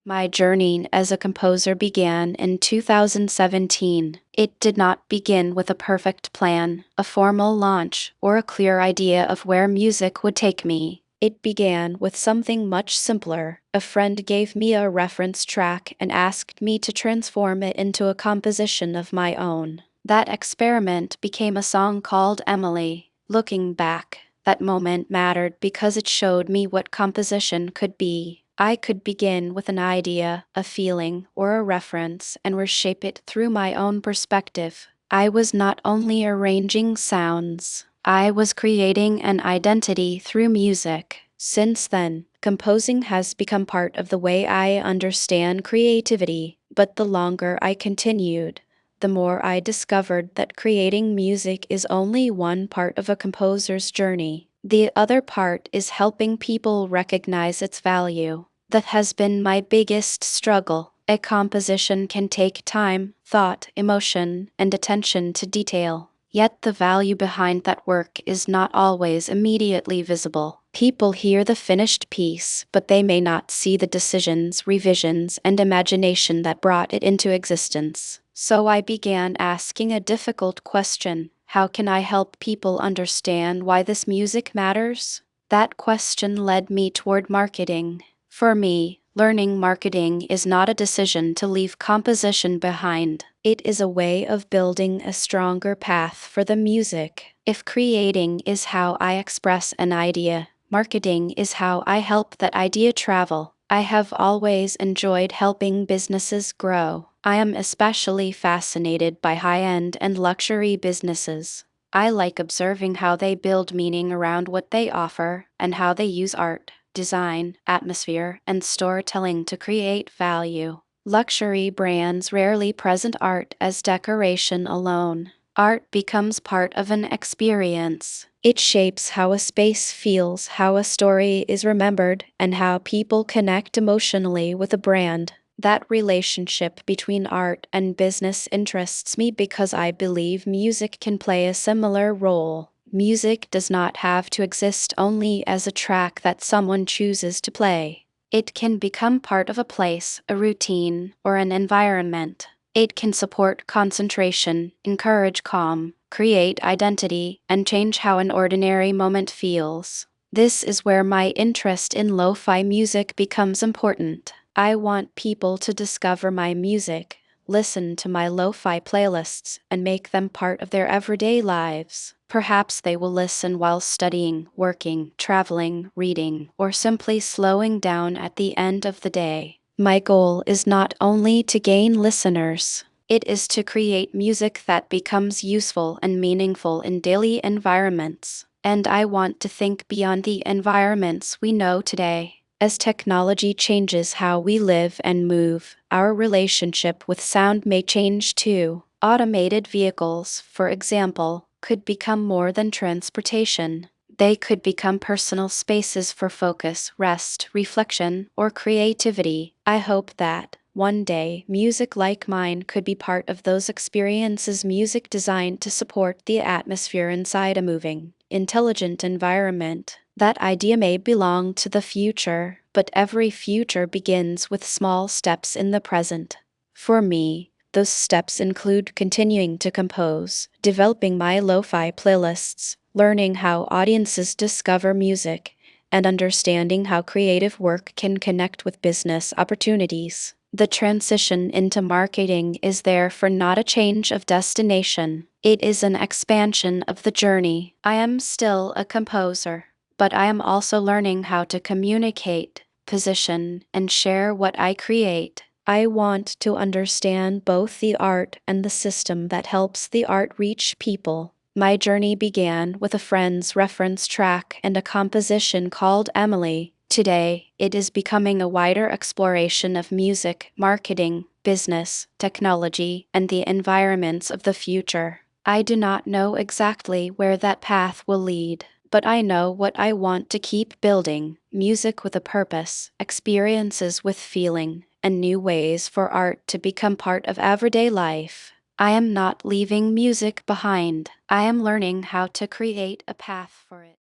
My journey as a composer began in 2017. It did not begin with a perfect plan, a formal launch, or a clear idea of where music would take me. It began with something much simpler. A friend gave me a reference track and asked me to transform it into a composition of my own. That experiment became a song called Emilie. Looking back, that moment mattered because it showed me what composition could be. I could begin with an idea, a feeling, or a reference and reshape it through my own perspective. I was not only arranging sounds, I was creating an identity through music. Since then, composing has become part of the way I understand creativity, but the longer I continued, the more I discovered that creating music is only one part of a composer's journey. The other part is helping people recognize its value. That has been my biggest struggle. A composition can take time, thought, emotion, and attention to detail. Yet the value behind that work is not always immediately visible. People hear the finished piece, but they may not see the decisions, revisions, and imagination that brought it into existence. So I began asking a difficult question. How can I help people understand why this music matters? That question led me toward marketing. For me, learning marketing is not a decision to leave composition behind. It is a way of building a stronger path for the music. If creating is how I express an idea, marketing is how I help that idea travel. I have always enjoyed helping businesses grow. I am especially fascinated by high-end and luxury businesses. I like observing how they build meaning around what they offer and how they use art, design, atmosphere, and storytelling to create value. Luxury brands rarely present art as decoration alone. Art becomes part of an experience. It shapes how a space feels, how a story is remembered, and how people connect emotionally with a brand. That relationship between art and business interests me because I believe music can play a similar role. Music does not have to exist only as a track that someone chooses to play. It can become part of a place, a routine, or an environment. It can support concentration, encourage calm, create identity, and change how an ordinary moment feels. This is where my interest in lo-fi music becomes important. I want people to discover my music, listen to my lo-fi playlists, and make them part of their everyday lives. Perhaps they will listen while studying, working, traveling, reading, or simply slowing down at the end of the day. My goal is not only to gain listeners, it is to create music that becomes useful and meaningful in daily environments. And I want to think beyond the environments we know today. As technology changes how we live and move, our relationship with sound may change too. Automated vehicles, for example, could become more than transportation. They could become personal spaces for focus, rest, reflection, or creativity. I hope that, one day, music like mine could be part of those experiences, music designed to support the atmosphere inside a moving, intelligent environment. That idea may belong to the future, but every future begins with small steps in the present. For me, those steps include continuing to compose, developing my lo-fi playlists, learning how audiences discover music, and understanding how creative work can connect with business opportunities. The transition into marketing is therefore not a change of destination. It is an expansion of the journey. I am still a composer, but I am also learning how to communicate, position, and share what I create. I want to understand both the art and the system that helps the art reach people. My journey began with a friend's reference track and a composition called Emilie. Today, it is becoming a wider exploration of music, marketing, business, technology, and the environments of the future. I do not know exactly where that path will lead, but I know what I want to keep building: music with a purpose, experiences with feeling, and new ways for art to become part of everyday life. I am not leaving music behind. I am learning how to create a path for it.